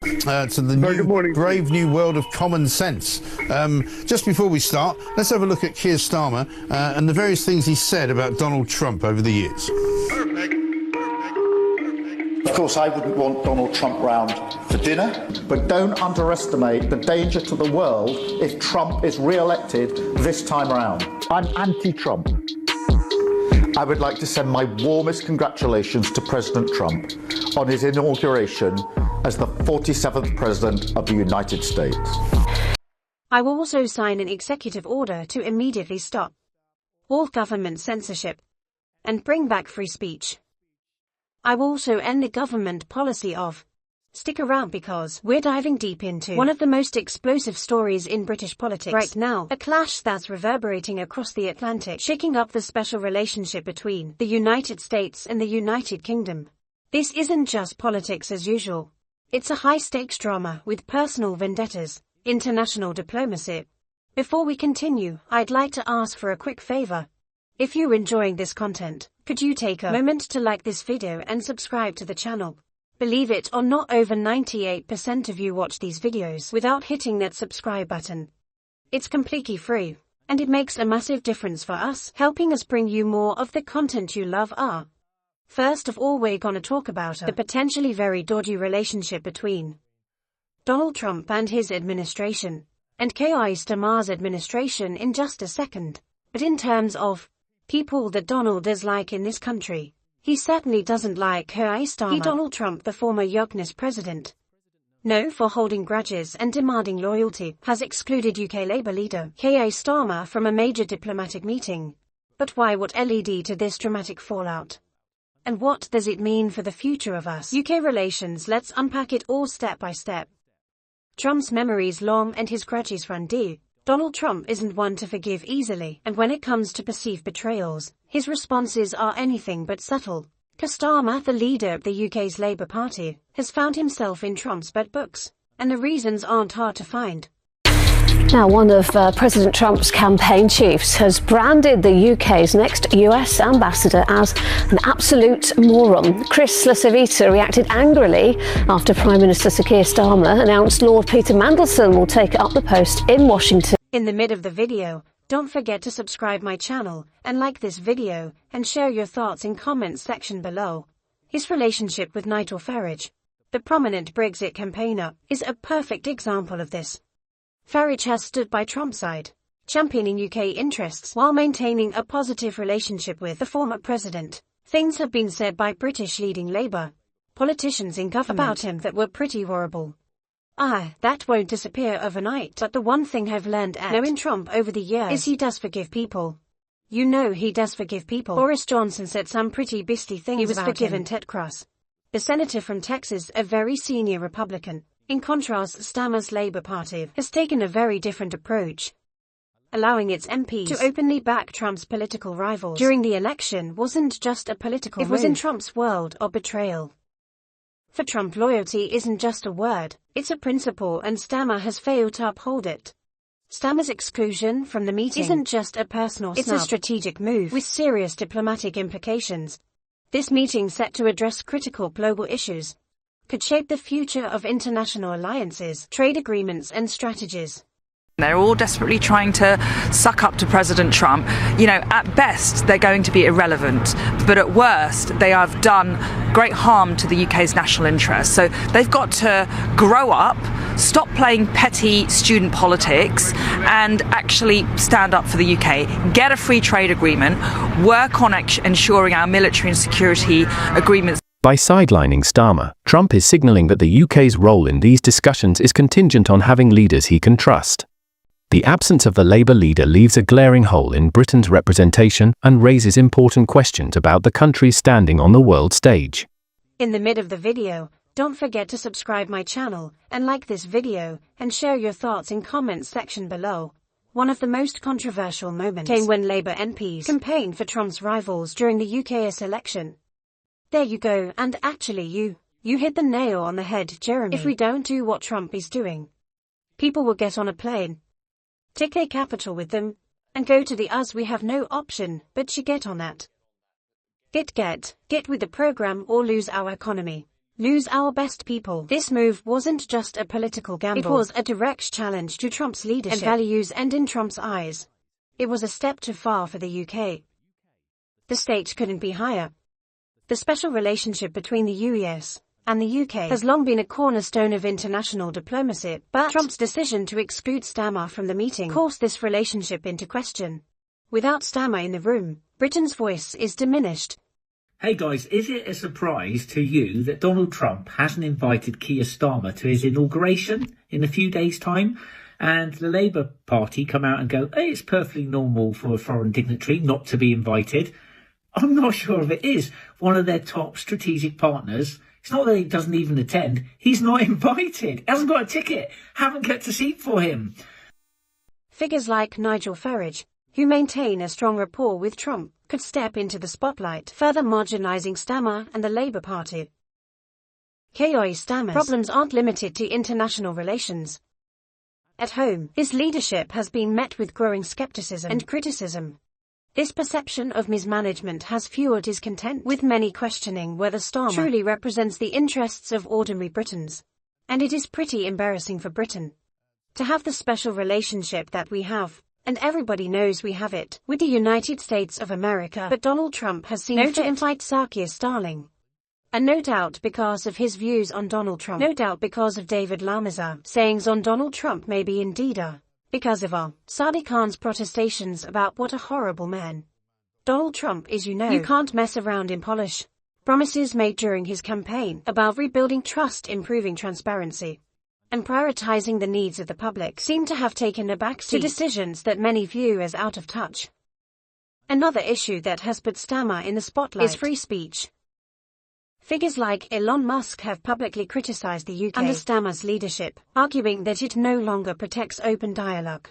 To the brave new world of common sense. Just before we start, let's have a look at Keir Starmer and the various things he said about Donald Trump over the years. Of course, I wouldn't want Donald Trump round for dinner, but don't underestimate the danger to the world if Trump is re-elected this time around. I'm anti-Trump. I would like to send my warmest congratulations to President Trump on his inauguration as the 47th President of the United States. I will also sign an executive order to immediately stop all government censorship and bring back free speech. I will also end the government policy of stick around because we're diving deep into one of the most explosive stories in British politics right now, a clash that's reverberating across the Atlantic, shaking up the special relationship between the United States and the United Kingdom. This isn't just politics as usual. It's a high-stakes drama with personal vendettas, international diplomacy. Before we continue, I'd like to ask for a quick favor. If you're enjoying this content, could you take a moment to like this video and subscribe to the channel? Believe it or not, over 98% of you watch these videos without hitting that subscribe button. It's completely free, and it makes a massive difference for us, helping us bring you more of the content you love. First of all, we're gonna talk about the potentially very dodgy relationship between Donald Trump and his administration, and Keir Starmer's administration in just a second. But in terms of people that Donald is like in this country, he certainly doesn't like Keir Starmer. Donald Trump, the former youngest president, known for holding grudges and demanding loyalty, has excluded UK Labour leader Keir Starmer from a major diplomatic meeting. But why? What led to this dramatic fallout? And what does it mean for the future of us UK relations? Let's unpack it all step by step. Trump's memory's long and his grudges run deep. Donald Trump isn't one to forgive easily, and when it comes to perceived betrayals, his responses are anything but subtle. Keir Starmer, the leader of the UK's Labour Party, has found himself in Trump's bad books, and the reasons aren't hard to find. Now, one of President Trump's campaign chiefs has branded the UK's next US ambassador as an absolute moron. Chris Lasavita reacted angrily after Prime Minister Sir Keir Starmer announced Lord Peter Mandelson will take up the post in Washington. In the mid of the video, don't forget to subscribe my channel and like this video and share your thoughts in comments section below. His relationship with Nigel Farage, the prominent Brexit campaigner, is a perfect example of this. Farage has stood by Trump's side, championing UK interests while maintaining a positive relationship with the former president. Things have been said by British leading Labour politicians in government about him that were pretty horrible. That won't disappear overnight, but the one thing I've learned at knowing Trump over the years is he does forgive people. You know he does forgive people. Boris Johnson said some pretty beastly things. He was forgiven. Ted Cruz, the senator from Texas, a very senior Republican. In contrast, Starmer's Labour Party has taken a very different approach, allowing its MPs to openly back Trump's political rivals during the election wasn't just a political move. It was in Trump's world of betrayal. For Trump, loyalty isn't just a word, it's a principle, and Starmer has failed to uphold it. Starmer's exclusion from the meeting isn't just a personal snub, it's a strategic move with serious diplomatic implications. This meeting, set to address critical global issues, could shape the future of international alliances, trade agreements and strategies. They're all desperately trying to suck up to President Trump. You know, at best, they're going to be irrelevant, but at worst, they have done great harm to the UK's national interest. So they've got to grow up, stop playing petty student politics, and actually stand up for the UK, get a free trade agreement, work on ensuring our military and security agreements. By sidelining Starmer, Trump is signalling that the UK's role in these discussions is contingent on having leaders he can trust. The absence of the Labour leader leaves a glaring hole in Britain's representation and raises important questions about the country's standing on the world stage. In the mid of the video, don't forget to subscribe my channel and like this video and share your thoughts in comments section below. One of the most controversial moments came when Labour MPs campaigned for Trump's rivals during the UK's election. There you go, and actually you hit the nail on the head, Jeremy. If we don't do what Trump is doing, people will get on a plane, take their capital with them, and go to the US. We have no option but to get on that. Get with the program or lose our economy. lose our best people. This move wasn't just a political gamble. It was a direct challenge to Trump's leadership and values, and in Trump's eyes, it was a step too far for the UK. The stakes couldn't be higher. The special relationship between the US and the UK has long been a cornerstone of international diplomacy, but Trump's decision to exclude Starmer from the meeting calls this relationship into question. Without Starmer in the room, Britain's voice is diminished. Hey guys, is it a surprise to you that Donald Trump hasn't invited Keir Starmer to his inauguration in a few days' time? And the Labour Party come out and go, hey, it's perfectly normal for a foreign dignitary not to be invited. I'm not sure if it is. One of their top strategic partners, it's not that he doesn't even attend, he's not invited, hasn't got a ticket, haven't kept a seat for him. Figures like Nigel Farage, who maintain a strong rapport with Trump, could step into the spotlight, further marginalising Starmer and the Labour Party. Keir Starmer's problems aren't limited to international relations. At home, his leadership has been met with growing scepticism and criticism. This perception of mismanagement has fueled discontent, with many questioning whether Starmer truly represents the interests of ordinary Britons. And it is pretty embarrassing for Britain to have the special relationship that we have, and everybody knows we have it, with the United States of America. But Donald Trump has seen fit to invite Keir Starmer. And no doubt because of his views on Donald Trump, no doubt because of David Lamar's sayings on Donald Trump, maybe indeed because of Sadiq Khan's protestations about what a horrible man Donald Trump is. You can't mess around in Polish. Promises made during his campaign about rebuilding trust, improving transparency, and prioritizing the needs of the public seem to have taken a backseat to decisions that many view as out of touch. Another issue that has put Starmer in the spotlight is free speech. Figures like Elon Musk have publicly criticized the UK under Starmer's leadership, arguing that it no longer protects open dialogue.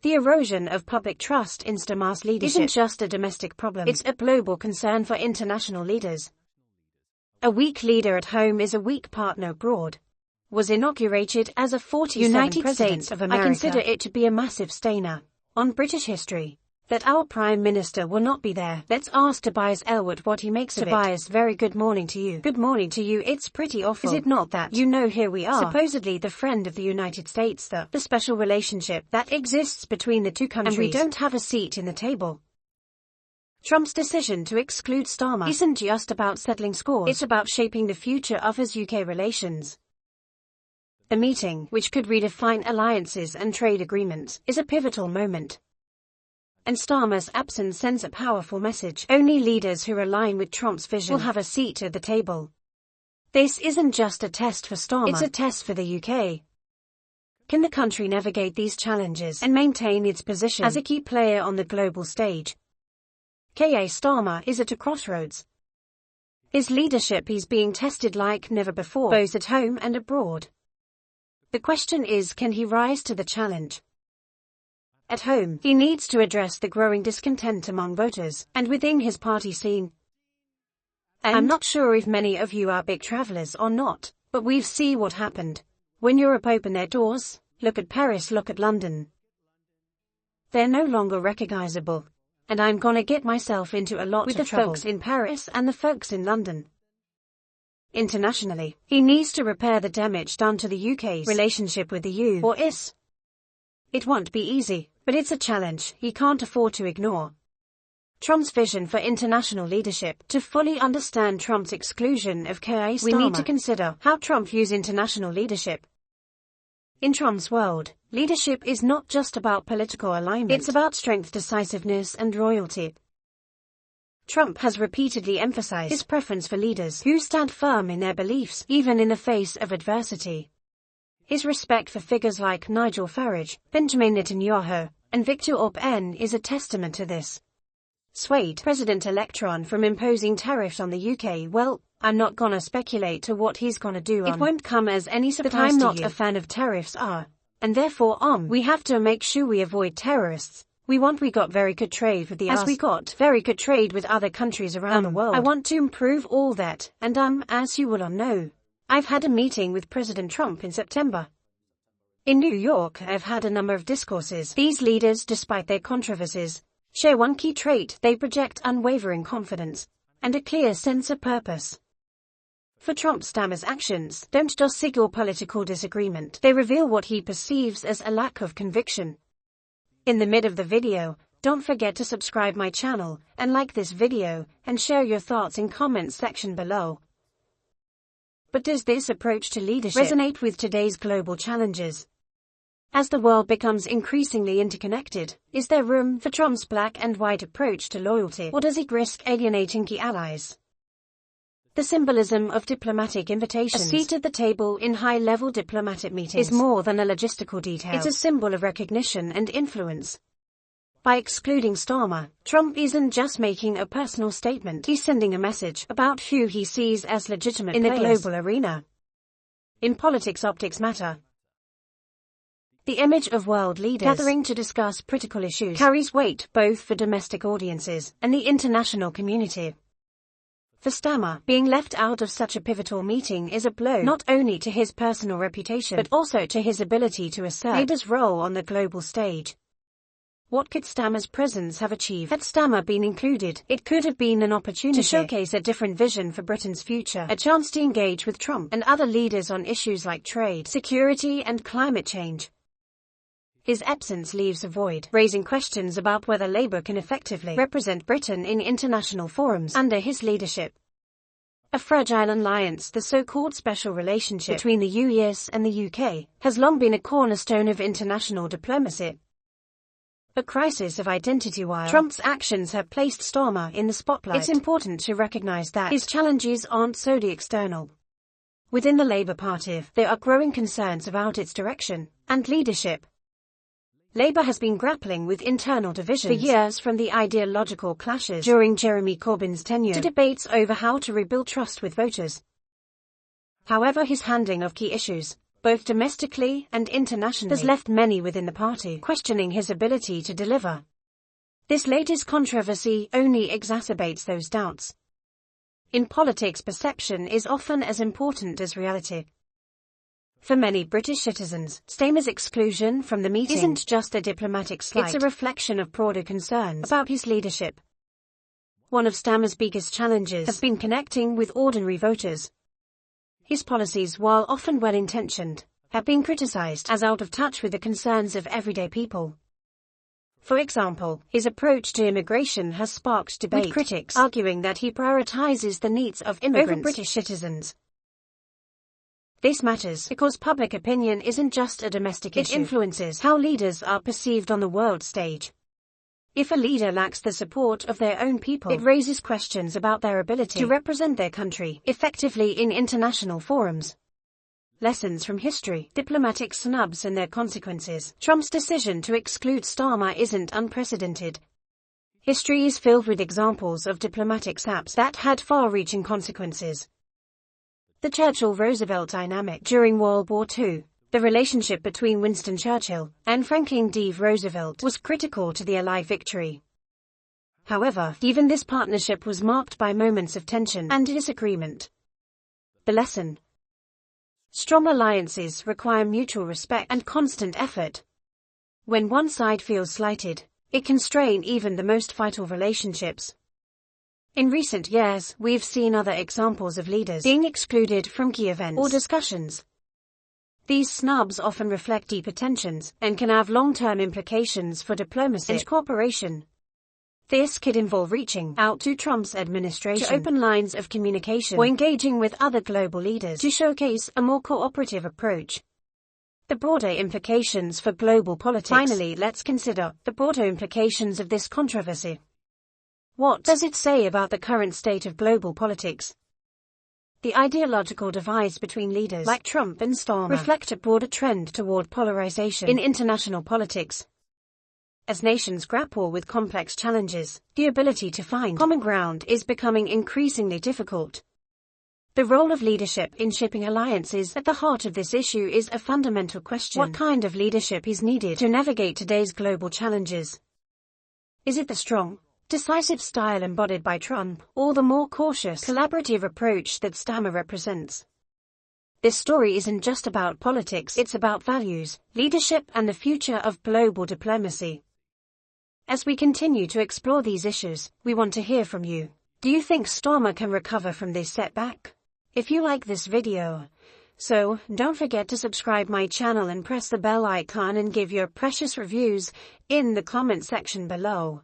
The erosion of public trust in Starmer's leadership isn't just a domestic problem, it's a global concern for international leaders. A weak leader at home is a weak partner abroad. Was inaugurated as a 47th United States of America. I consider it to be a massive stainer on British history that our Prime Minister will not be there. Let's ask Tobias Elwood what he makes of it. Tobias, very good morning to you. Good morning to you. It's pretty awful. Is it not that? Here we are, supposedly the friend of the United States, the special relationship that exists between the two countries, and we don't have a seat in the table. Trump's decision to exclude Starmer isn't just about settling scores, it's about shaping the future of his UK relations. The meeting, which could redefine alliances and trade agreements, is a pivotal moment. And Starmer's absence sends a powerful message. Only leaders who align with Trump's vision will have a seat at the table. This isn't just a test for Starmer, it's a test for the UK. Can the country navigate these challenges and maintain its position as a key player on the global stage? Keir Starmer is at a crossroads. His leadership is being tested like never before, both at home and abroad. The question is, can he rise to the challenge? At home, he needs to address the growing discontent among voters and within his party scene. And I'm not sure if many of you are big travelers or not, but we've seen what happened when Europe opened their doors. Look at Paris, look at London. They're no longer recognizable, and I'm gonna get myself into a lot with the folks in Paris and the folks in London. Internationally, he needs to repair the damage done to the UK's relationship with the US. It won't be easy, but it's a challenge he can't afford to ignore. Trump's vision for international leadership. To fully understand Trump's exclusion of Keir Starmer, we need to consider how Trump views international leadership. In Trump's world, leadership is not just about political alignment, it's about strength, decisiveness, and loyalty. Trump has repeatedly emphasized his preference for leaders who stand firm in their beliefs, even in the face of adversity. His respect for figures like Nigel Farage, Benjamin Netanyahu, and Viktor Orban is a testament to this. Swayed President-elect Trump from imposing tariffs on the UK. Well, I'm not gonna speculate to what he's gonna do. It won't come as any surprise to you. But I'm not a fan of tariffs, and therefore, we have to make sure we avoid terrorists. We got very good trade with the US. As we got very good trade with other countries around the world. I want to improve all that, and as you will know, I've had a meeting with President Trump in September. In New York, I've had a number of discourses. These leaders, despite their controversies, share one key trait: they project unwavering confidence and a clear sense of purpose. For Trump, Starmer's actions don't just signal political disagreement, they reveal what he perceives as a lack of conviction. In the mid of the video, don't forget to subscribe my channel and like this video and share your thoughts in comments section below. But does this approach to leadership resonate with today's global challenges? As the world becomes increasingly interconnected, is there room for Trump's black and white approach to loyalty, or does it risk alienating key allies? The symbolism of diplomatic invitations, a seat at the table in high-level diplomatic meetings, is more than a logistical detail. It's a symbol of recognition and influence. By excluding Starmer, Trump isn't just making a personal statement, he's sending a message about who he sees as legitimate in the global arena. In politics, optics matter. The image of world leaders gathering to discuss critical issues carries weight both for domestic audiences and the international community. For Starmer, being left out of such a pivotal meeting is a blow not only to his personal reputation but also to his ability to assert Labour's role on the global stage. What could Starmer's presence have achieved had Starmer been included? It could have been an opportunity to showcase a different vision for Britain's future, a chance to engage with Trump and other leaders on issues like trade, security and climate change. His absence leaves a void, raising questions about whether Labour can effectively represent Britain in international forums under his leadership. A fragile alliance, the so-called special relationship between the US and the UK, has long been a cornerstone of international diplomacy. A crisis of identity. While Trump's actions have placed Starmer in the spotlight, it's important to recognise that his challenges aren't solely external. Within the Labour Party, there are growing concerns about its direction and leadership. Labour has been grappling with internal divisions for years, from the ideological clashes during Jeremy Corbyn's tenure to debates over how to rebuild trust with voters. However, his handling of key issues, both domestically and internationally, has left many within the party questioning his ability to deliver. This latest controversy only exacerbates those doubts. In politics, perception is often as important as reality. For many British citizens, Starmer's exclusion from the meeting isn't just a diplomatic slight, it's a reflection of broader concerns about his leadership. One of Starmer's biggest challenges has been connecting with ordinary voters. His policies, while often well-intentioned, have been criticised as out of touch with the concerns of everyday people. For example, his approach to immigration has sparked debate, with critics arguing that he prioritises the needs of immigrants over British citizens. This matters because public opinion isn't just a domestic issue. It influences how leaders are perceived on the world stage. If a leader lacks the support of their own people, it raises questions about their ability to represent their country effectively in international forums. Lessons from history, diplomatic snubs and their consequences. Trump's decision to exclude Starmer isn't unprecedented. History is filled with examples of diplomatic saps that had far-reaching consequences. The Churchill-Roosevelt dynamic during World War II, the relationship between Winston Churchill and Franklin D. Roosevelt, was critical to the Allied victory. However, even this partnership was marked by moments of tension and disagreement. The lesson: strong alliances require mutual respect and constant effort. When one side feels slighted, it can strain even the most vital relationships. In recent years, we've seen other examples of leaders being excluded from key events or discussions. These snubs often reflect deeper tensions and can have long-term implications for diplomacy and cooperation. This could involve reaching out to Trump's administration to open lines of communication or engaging with other global leaders to showcase a more cooperative approach. The broader implications for global politics. Finally, let's consider the broader implications of this controversy. What does it say about the current state of global politics? The ideological divides between leaders like Trump and Starmer reflect a broader trend toward polarization in international politics. As nations grapple with complex challenges, the ability to find common ground is becoming increasingly difficult. The role of leadership in shaping alliances at the heart of this issue is a fundamental question. What kind of leadership is needed to navigate today's global challenges? Is it the strong, decisive style embodied by Trump, or the more cautious, collaborative approach that Starmer represents? This story isn't just about politics, it's about values, leadership, and the future of global diplomacy. As we continue to explore these issues, we want to hear from you. Do you think Starmer can recover from this setback? if you like this video. So, don't forget to subscribe my channel and press the bell icon and give your precious reviews in the comment section below.